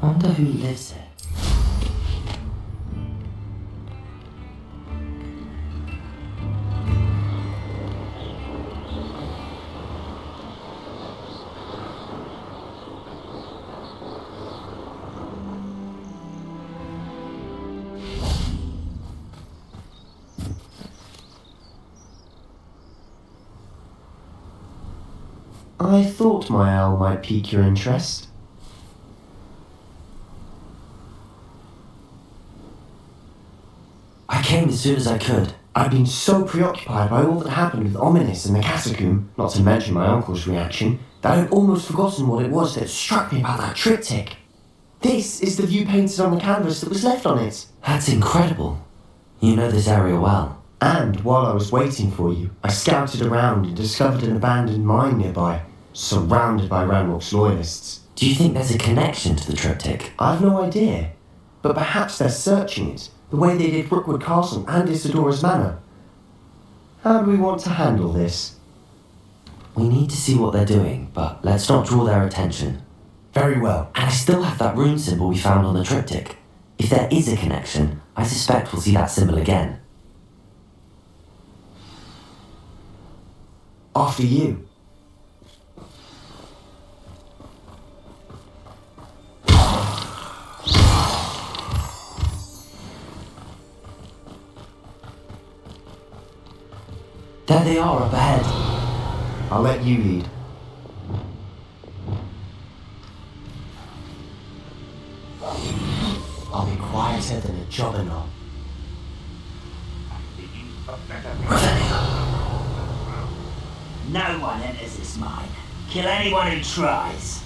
Wonder who lives here. I thought my owl might pique your interest. I came as soon as I could. I've been so preoccupied by all that happened with Ominous and the Catacomb, not to mention my uncle's reaction, that I'd almost forgotten what it was that struck me about that triptych. This is the view painted on the canvas that was left on it. That's incredible. You know this area well. And while I was waiting for you, I scouted around and discovered an abandoned mine nearby, surrounded by Ranrock's loyalists. Do you think there's a connection to the triptych? I've no idea, but perhaps they're searching it, the way they did Rookwood Castle and Isidora's Manor. How do we want to handle this? We need to see what they're doing, but let's not draw their attention. Very well. And I still have that rune symbol we found on the triptych. If there is a connection, I suspect we'll see that symbol again. After you. There they are up ahead. I'll let you lead. I'll be quieter than a jobberknoll. No one enters this mine. Kill anyone who tries.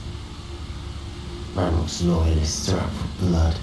Ranrock's loyalists are out for blood.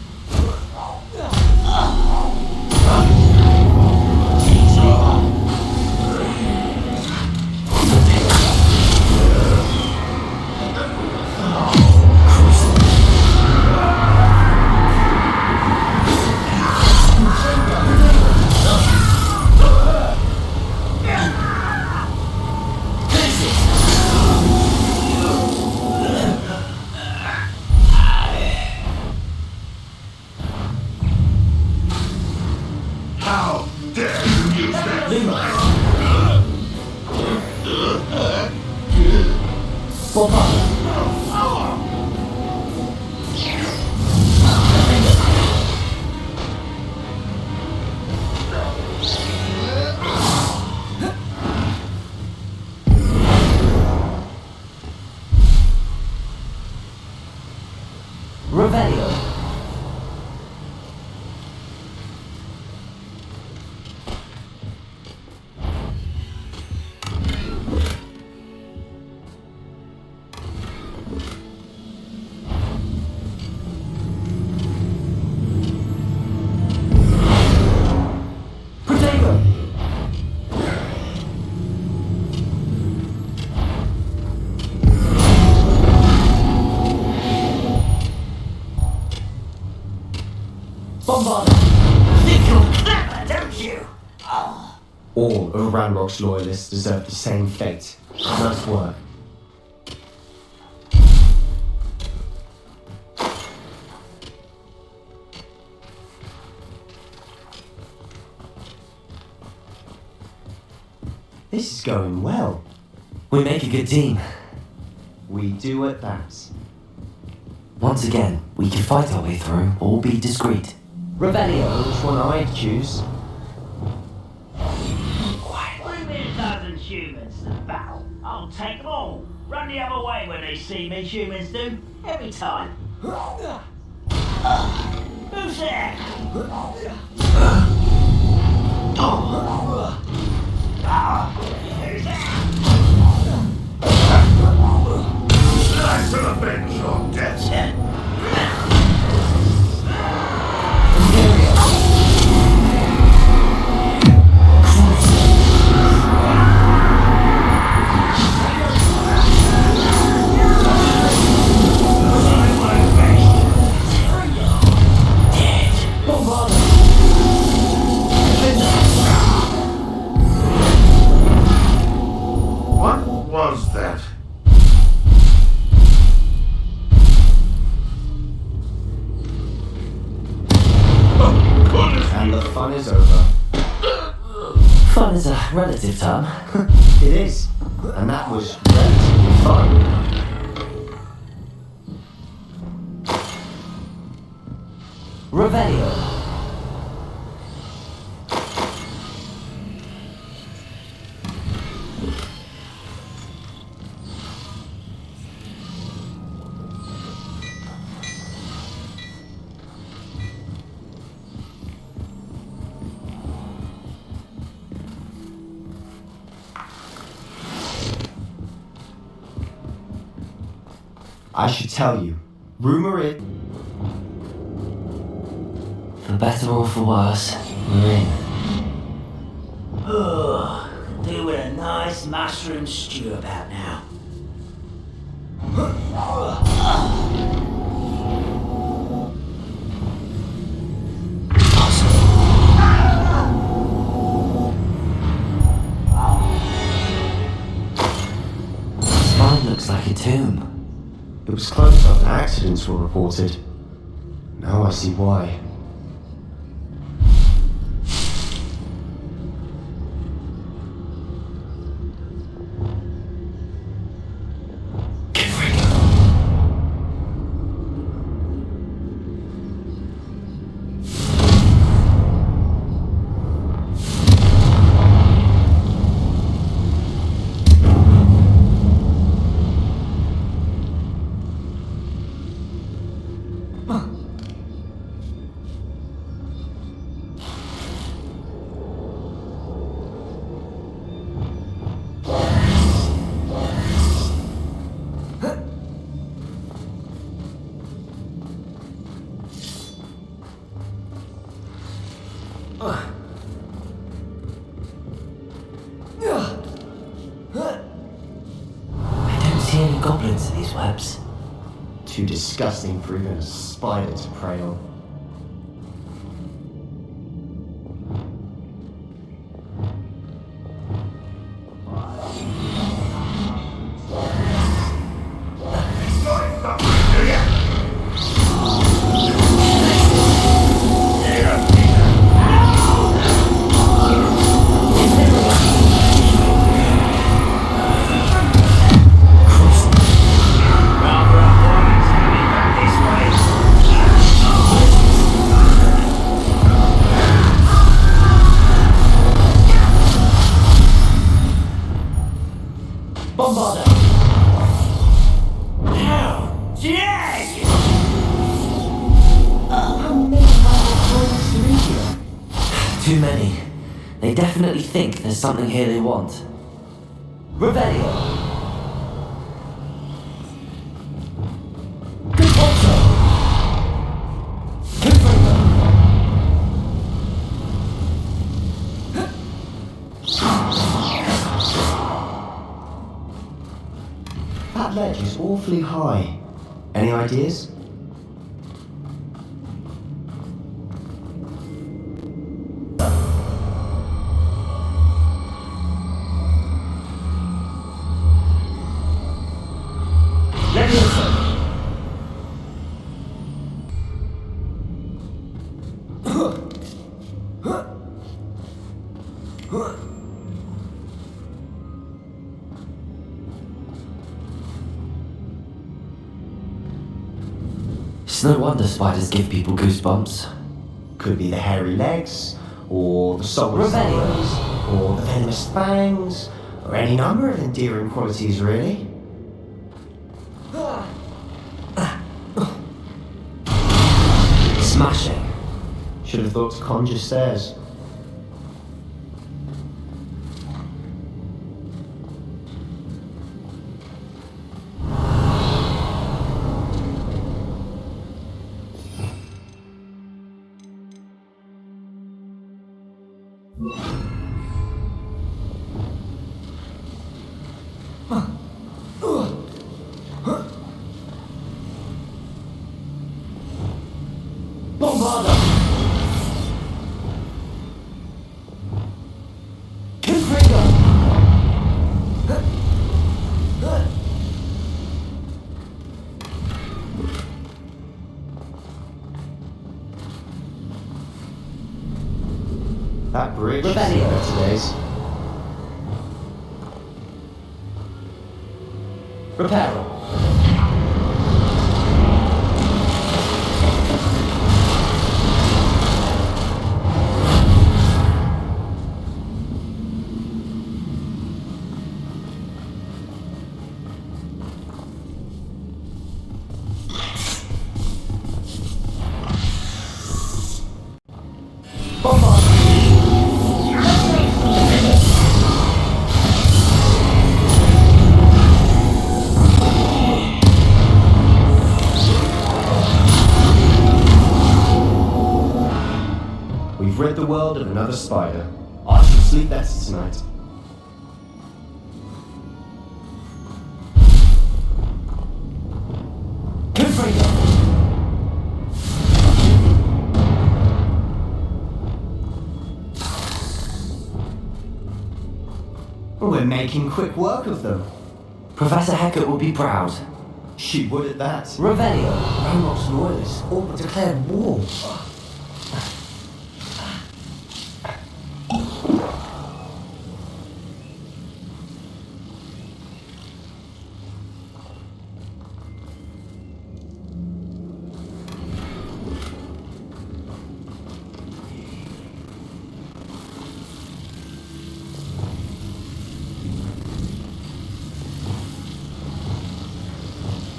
All of Ranrock's loyalists deserve the same fate. Nice work. This is going well. We make a good team. We do at that. Once again, we can fight our way through or be discreet. Revelio, which one I'd choose. Dozen humans to battle. I'll take them all. Run the other way when they see me, humans do. Every time. Who's there? Who's there? I shall avenge your death. What was that? Fun is a relative term. It is. And that was relatively fun. Revelio. I should tell you, rumor is... For better or for worse, we're in. Ugh, doing a nice mushroom stew about now. Mine looks like a tomb. It was close after accidents were reported. Now I see why. I don't see any goblins in these webs. Too disgusting for even a spider to prey on. Too many. They definitely think there's something here they want. Revelio. Conforto. Confringo. That ledge is awfully high. Any ideas? It's no wonder spiders give people goosebumps. Could be the hairy legs, or the soulless eyes, or the venomous fangs, or any number of endearing qualities, really. Smashing. Should have thought to conjure stairs. Bombarda! Confringo! That bridge Revelio. today's. Repair them. We've rid the world of another spider. I shall sleep better tonight. We're making quick work of them. Professor Hecat will be proud. She would at that. Revelio. Ranrock's loyalists all but declared war.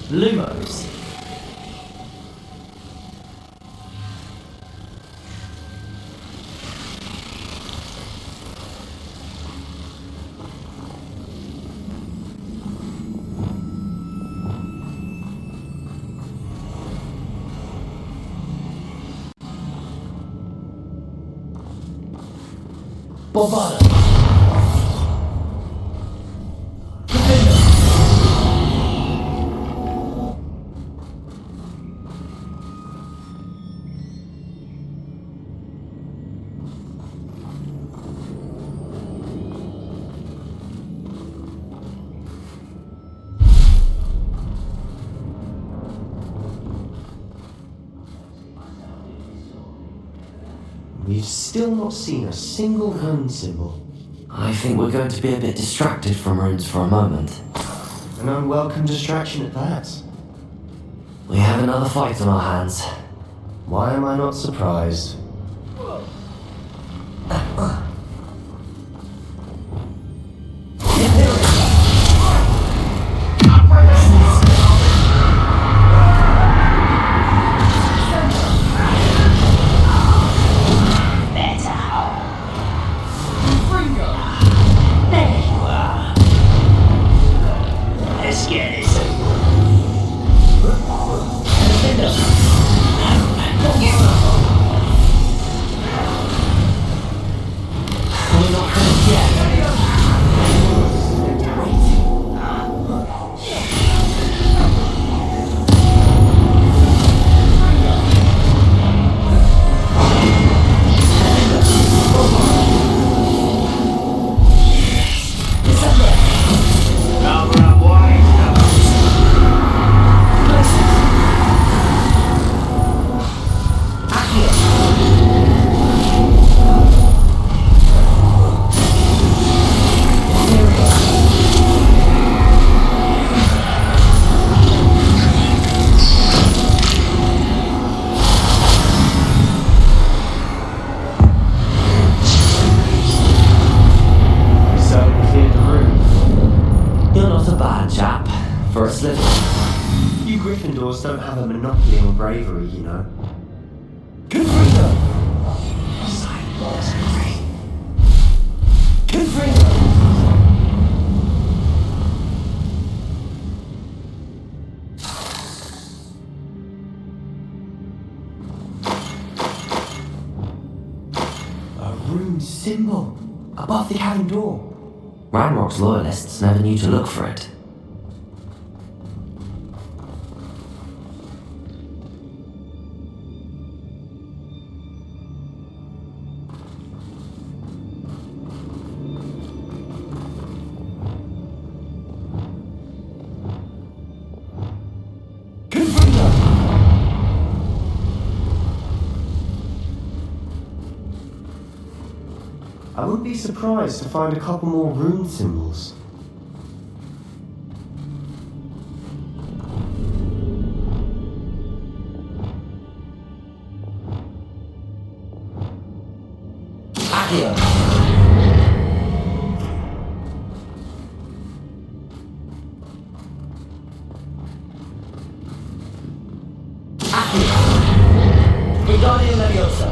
Lumos. Bovada. We've still not seen a single rune symbol. I think we're going to be a bit distracted from runes for a moment. An unwelcome distraction at that. We have another fight on our hands. Why am I not surprised? You Gryffindors don't have a monopoly on bravery, you know. Confringo! Confringo! A rune symbol above the cabin door. Ranrock's loyalists never knew to look for it. I wouldn't be surprised to find a couple more rune symbols. Accio. Accio. Wingardium Leviosa.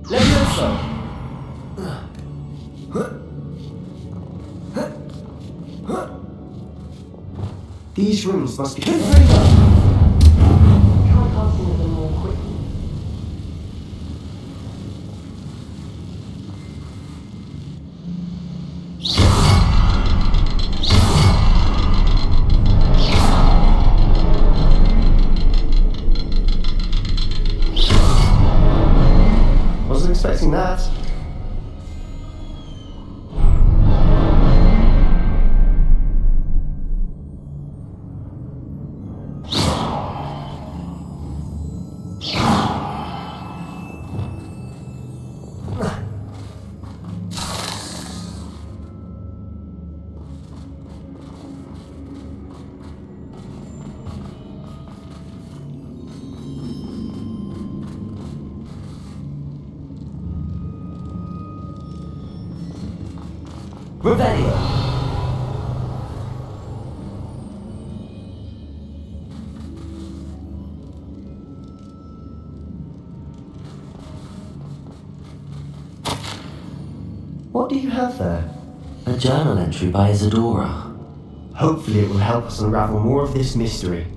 Leviosa. These rooms must be... Try casting them more quickly. Wasn't expecting that. Revelio. What do you have there? A journal entry by Isadora. Hopefully it will help us unravel more of this mystery.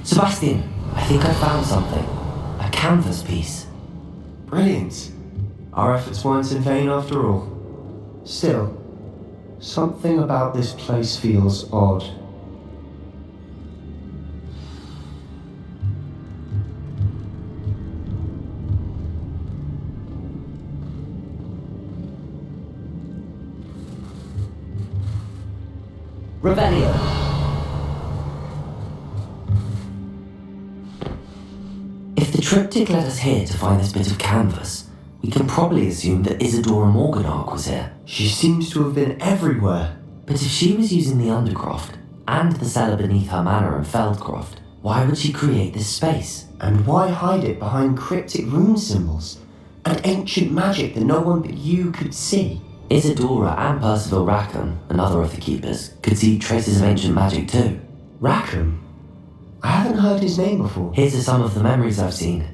Sebastian, I think I found something. A canvas piece. Brilliant. Our efforts weren't in vain after all. Still, something about this place feels odd. Revelio. If the triptych led us here to find this bit of canvas, we can probably assume that Isadora Morganach was here. She seems to have been everywhere. But if she was using the Undercroft, and the cellar beneath her manor in Feldcroft, why would she create this space? And why hide it behind cryptic rune symbols and ancient magic that no one but you could see? Isadora and Percival Rackham, another of the keepers, could see traces of ancient magic too. Rackham? I haven't heard his name before. Here's some of the memories I've seen.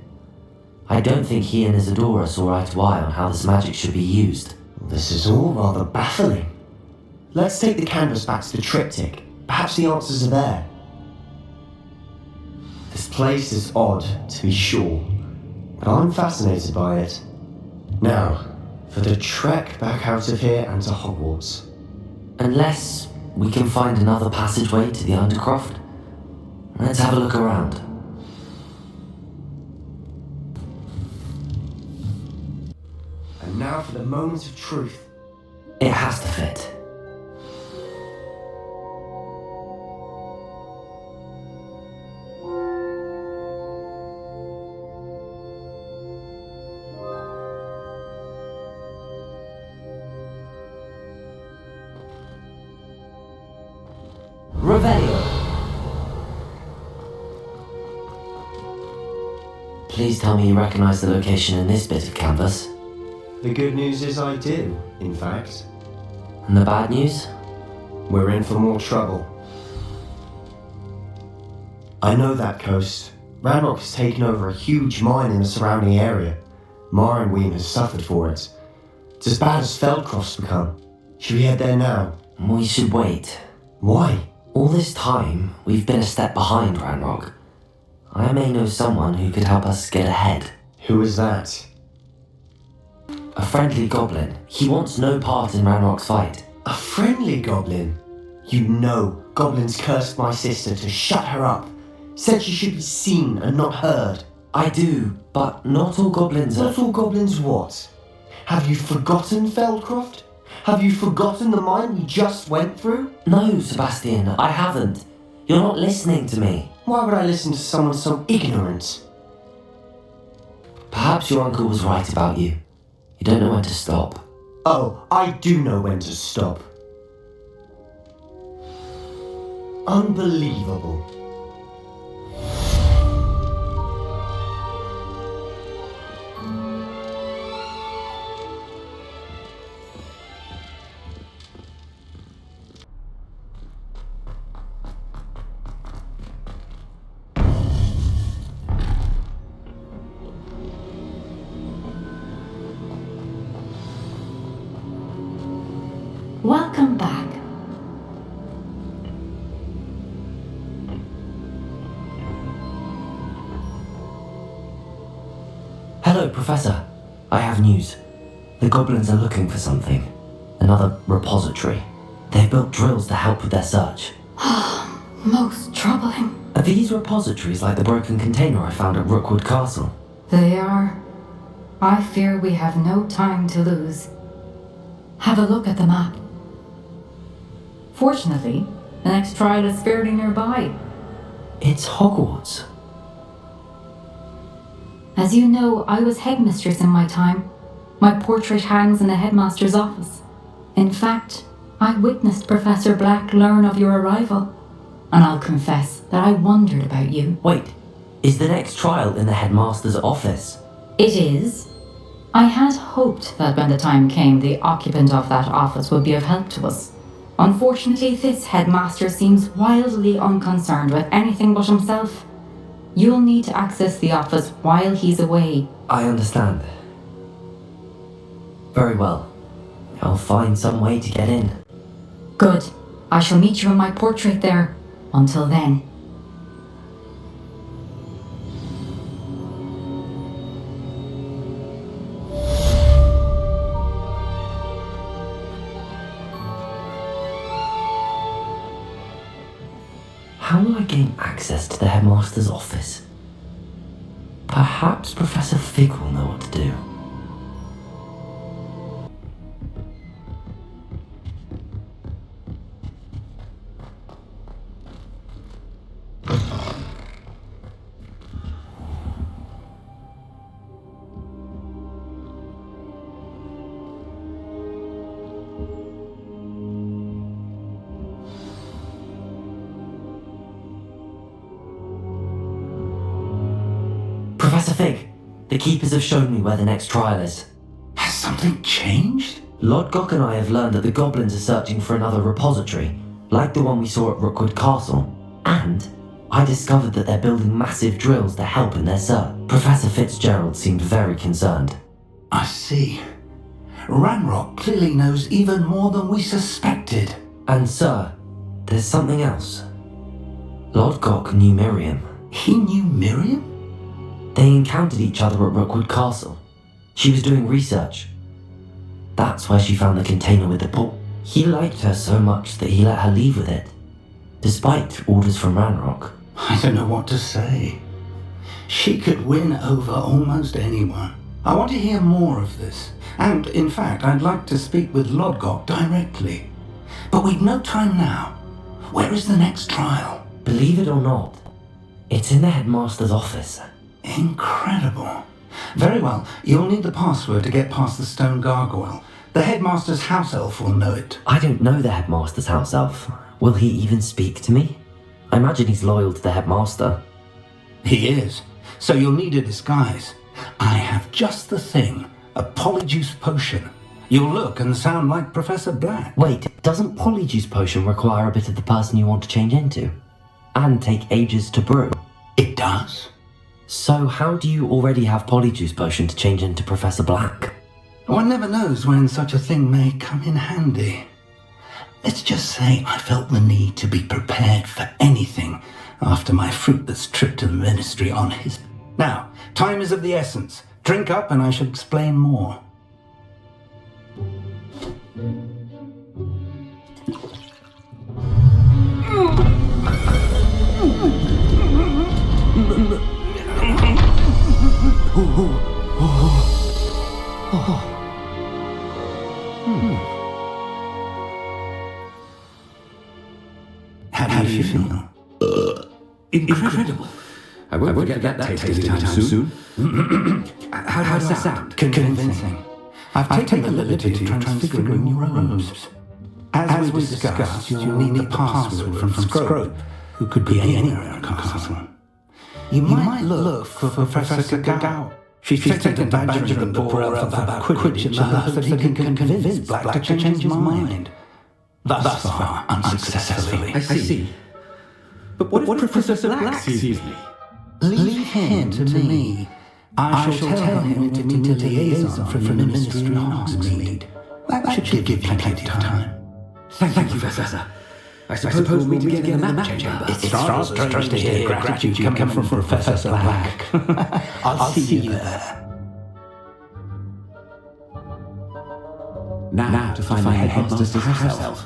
I don't think he and Isadora saw eye to eye on how this magic should be used. This is all rather baffling. Let's take the canvas back to the triptych. Perhaps the answers are there. This place is odd, to be sure, but I'm fascinated by it. Now, for the trek back out of here and to Hogwarts. Unless we can find another passageway to the Undercroft. Let's have a look around. And now for the moment of truth. It has to fit. Revelio. Please tell me you recognize the location in this bit of canvas. The good news is I do, in fact. And the bad news? We're in for more trouble. I know that coast. Ranrock has taken over a huge mine in the surrounding area. Morrowind has suffered for it. It's as bad as Feldcroft's become. Should we head there now? We should wait. Why? All this time, we've been a step behind Ranrock. I may know someone who could help us get ahead. Who is that? A friendly goblin. He wants no part in Ranrock's fight. A friendly goblin? You know, goblins cursed my sister to shut her up. Said she should be seen and not heard. I do, but not all goblins are... Not all goblins what? Have you forgotten Feldcroft? Have you forgotten the mine we just went through? No, Sebastian, I haven't. You're not listening to me. Why would I listen to someone so ignorant? Perhaps your uncle was right about you. You don't know when to stop. Oh, I do know when to stop. Unbelievable. Welcome back. Hello, Professor. I have news. The goblins are looking for something. Another repository. They've built drills to help with their search. Most troubling. Are these repositories like the broken container I found at Rookwood Castle? They are. I fear we have no time to lose. Have a look at the map. Fortunately, the next trial is fairly nearby. It's Hogwarts. As you know, I was headmistress in my time. My portrait hangs in the headmaster's office. In fact, I witnessed Professor Black learn of your arrival. And I'll confess that I wondered about you. Wait, is the next trial in the headmaster's office? It is. I had hoped that when the time came, the occupant of that office would be of help to us. Unfortunately, this headmaster seems wildly unconcerned with anything but himself. You'll need to access the office while he's away. I understand. Very well. I'll find some way to get in. Good. I shall meet you in my portrait there. Until then. How will I gain access to the headmaster's office? Perhaps Professor Fig will know what to do. Professor Fig, the keepers have shown me where the next trial is. Has something changed? Lord Gock and I have learned that the goblins are searching for another repository, like the one we saw at Rookwood Castle. And I discovered that they're building massive drills to help in their search. Professor Fitzgerald seemed very concerned. I see. Ranrock clearly knows even more than we suspected. And sir, there's something else. Lord Gock knew Miriam. He knew Miriam? They encountered each other at Rookwood Castle. She was doing research. That's where she found the container with the pulp. He liked her so much that he let her leave with it, despite orders from Ranrock. I don't know what to say. She could win over almost anyone. I want to hear more of this. And, in fact, I'd like to speak with Lodgok directly. But we've no time now. Where is the next trial? Believe it or not, it's in the headmaster's office. Incredible. Very well, you'll need the password to get past the stone gargoyle. The headmaster's house elf will know it. I don't know the headmaster's house elf. Will he even speak to me? I imagine he's loyal to the headmaster. He is. So you'll need a disguise. I have just the thing. A polyjuice potion. You'll look and sound like Professor Black. Wait, doesn't polyjuice potion require a bit of the person you want to change into? And take ages to brew? It does. So how do you already have polyjuice potion to change into Professor Black? One never knows when such a thing may come in handy. Let's just say I felt the need to be prepared for anything after my fruitless trip to the ministry on his... Now, time is of the essence. Drink up and I shall explain more. Incredible. I won't forget that taste anytime soon. How does that sound? Convincing. I've taken the liberty of transfiguring your robes. As we discussed, you'll need the password from Scrope, who could be anywhere in Castle. You might look for Professor Gao. She's taken badgering the poor elf about Quidditch in the hope that he can convince Black to change his mind. Thus far, unsuccessfully. I see. But what if Professor Black sees me? Leave him to me. I shall tell him to meet a liaison from the Ministry in Hogsmeade. That should give you plenty of time. Thank you, Professor. I suppose we'll meet again in the map chamber. It's rather strange to hear gratitude coming from Professor Black. I'll see you there. Now to find the headmaster's house elf.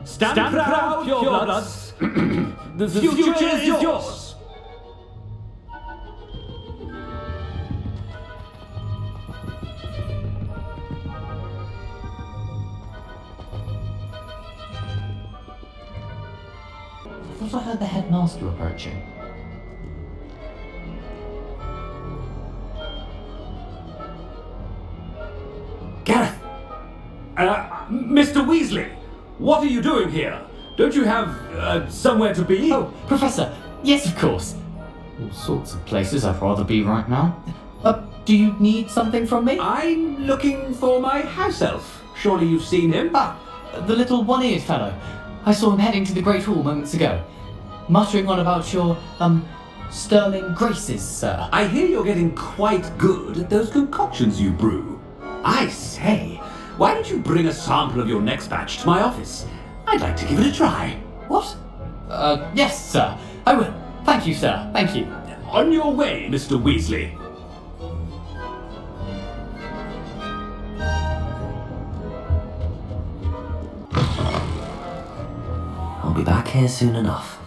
Stand proud, purebloods. The future is yours. I thought I heard the headmaster approaching. Gareth! Mr. Weasley! What are you doing here? Don't you have, somewhere to be? Oh, Professor! Yes, of course. All sorts of places I'd rather be right now. Do you need something from me? I'm looking for my house elf. Surely you've seen him? Ah, the little one-eared fellow. I saw him heading to the Great Hall moments ago. Muttering on about your, sterling graces, sir. I hear you're getting quite good at those concoctions you brew. I say, why don't you bring a sample of your next batch to my office? I'd like to give it a try. What? Yes, sir. I will. Thank you, sir. Thank you. On your way, Mr. Weasley. I'll be back here soon enough.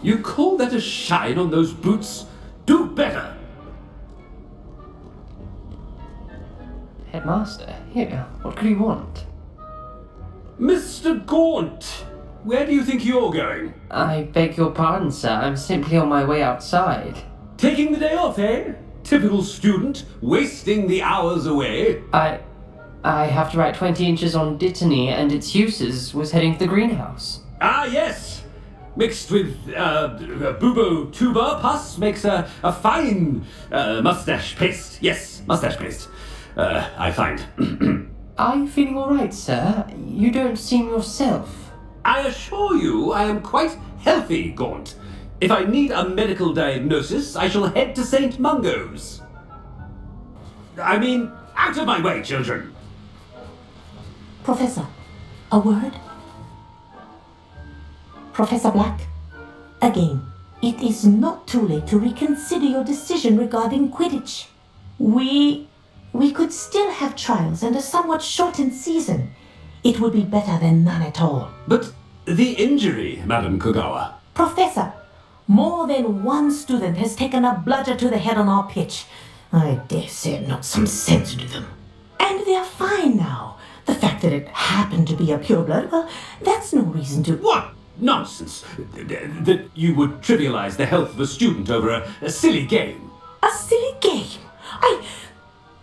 You call that a shine on those boots? Do better! Headmaster, here. What could you want? Mr. Gaunt! Where do you think you're going? I beg your pardon, sir. I'm simply on my way outside. Taking the day off, eh? Typical student, wasting the hours away. I have to write 20 inches on Dittany and its uses. Was heading to the greenhouse. Ah, yes! Mixed with, bubo tuber pus makes a fine, mustache paste. Yes, mustache paste. I find. Are you feeling all right, sir? You don't seem yourself. I assure you I am quite healthy, Gaunt. If I need a medical diagnosis, I shall head to St. Mungo's. I mean, out of my way, children! Professor, a word? Professor Black, again, it is not too late to reconsider your decision regarding Quidditch. We could still have trials and a somewhat shortened season. It would be better than none at all. But the injury, Madam Kogawa. Professor, more than one student has taken a bludger to the head on our pitch. I dare say it knocked some sense into them. And they're fine now. The fact that it happened to be a pureblood, well, that's no reason to... What nonsense! That you would trivialize the health of a student over a silly game. A silly game?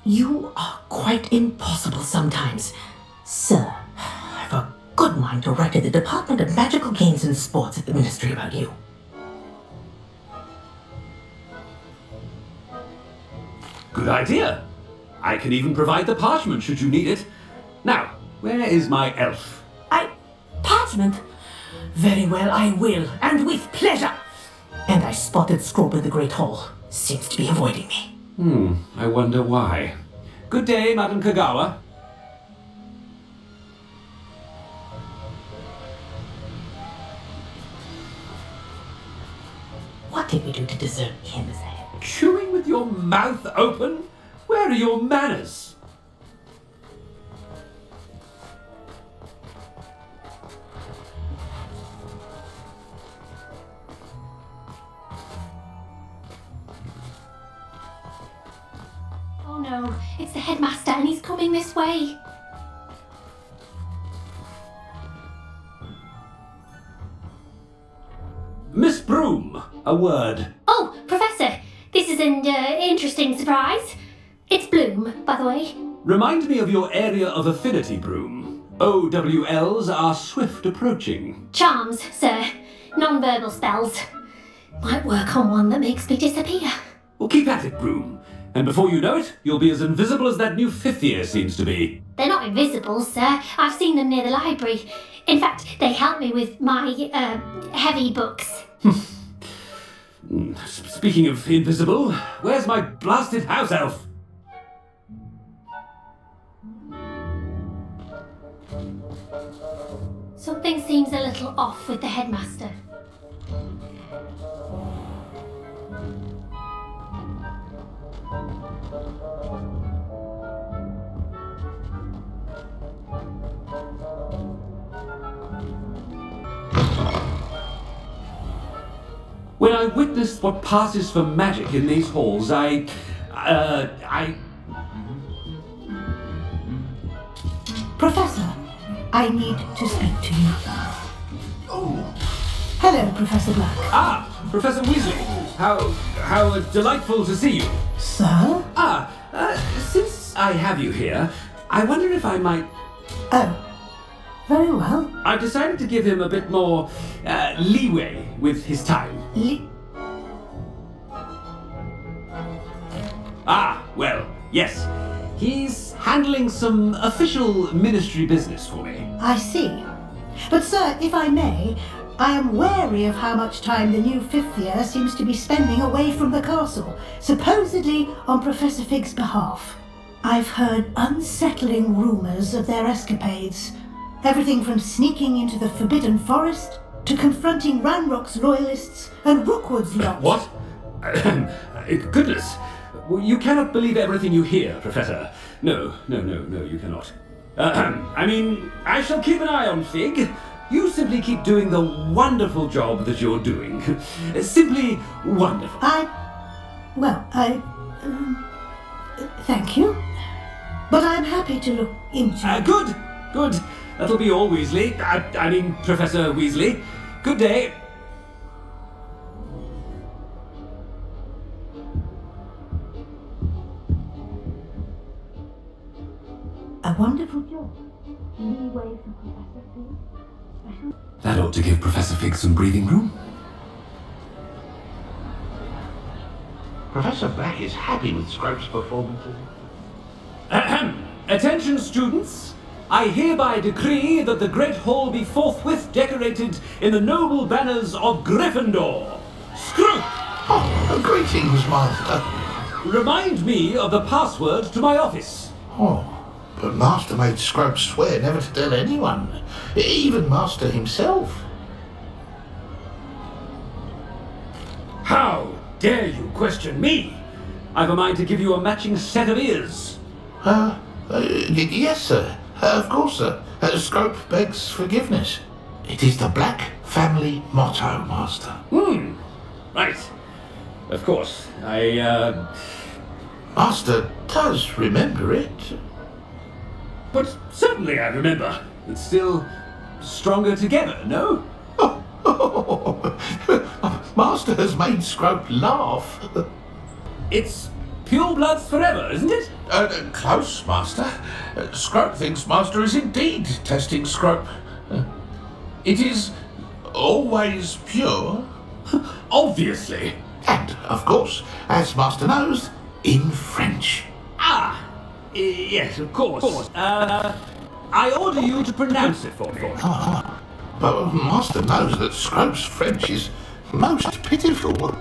You are quite impossible sometimes. Sir, I've a good mind to write to the Department of Magical Games and Sports at the Ministry about you. Good idea. I can even provide the parchment should you need it. Now, where is my elf? Parchment? Very well, I will, and with pleasure. And I spotted Scrope in the Great Hall. Seems to be avoiding me. I wonder why. Good day, Madam Kogawa. What did we do to deserve him as a head? Chewing with your mouth open? Where are your manners? Oh no, it's the headmaster and he's coming this way. Miss Broom, a word. Oh, Professor, this is an interesting surprise. It's Bloom, by the way. Remind me of your area of affinity, Broom. OWLs are swift approaching. Charms, sir. Non-verbal spells. Might work on one that makes me disappear. Well, keep at it, Broom. And before you know it, you'll be as invisible as that new 5th year seems to be. They're not invisible, sir. I've seen them near the library. In fact, they help me with my, heavy books. Speaking of invisible, where's my blasted house elf? Something seems a little off with the headmaster. When I witnessed what passes for magic in these halls, I... Professor, I need to speak to you. Hello, Professor Black. Ah, Professor Weasley. How delightful to see you. Sir? Since I have you here, I wonder if I might... Oh, very well. I've decided to give him a bit more leeway with his time. Well, yes. He's handling some official ministry business for me. I see. But sir, if I may, I am wary of how much time the new 5th year seems to be spending away from the castle, supposedly on Professor Fig's behalf. I've heard unsettling rumours of their escapades. Everything from sneaking into the Forbidden Forest to confronting Ranrock's loyalists and Rookwood's lot. What? Goodness. You cannot believe everything you hear, Professor. No, you cannot. I mean, I shall keep an eye on Fig. You simply keep doing the wonderful job that you're doing. Simply wonderful. Thank you. But I'm happy to look into it. Good. That'll be all, Weasley. I mean, Professor Weasley. Good day. A wonderful job. Leeway for Professor Fig. That ought to give Professor Fig some breathing room. Professor Black is happy with Scrope's performances. Attention, students. I hereby decree that the Great Hall be forthwith decorated in the noble banners of Gryffindor. Scrope! Oh, greetings, Master. Remind me of the password to my office. Oh, but Master made Scrope swear never to tell anyone, even Master himself. How dare you question me? I've a mind to give you a matching set of ears. Yes, sir. Of course, sir. Scrope begs forgiveness. It is the Black family motto, Master. Right. Of course. Master does remember it. But certainly I remember. It's still stronger together, no? Master has made Scrope laugh. It's pure bloods forever, isn't it? Close, Master. Scrope thinks Master is indeed testing Scrope. It is always pure. Obviously. And, of course, as Master knows, in French. Yes, of course. I order you to pronounce it for me. But Master knows that Scrope's French is most pitiful.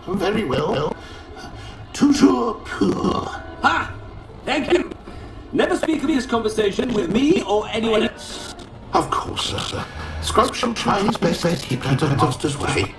Very well. Toujours pur. Thank you. Never speak of this conversation with me or anyone else. Of course, sir. Scrope shall try his best to keep out of Master's way.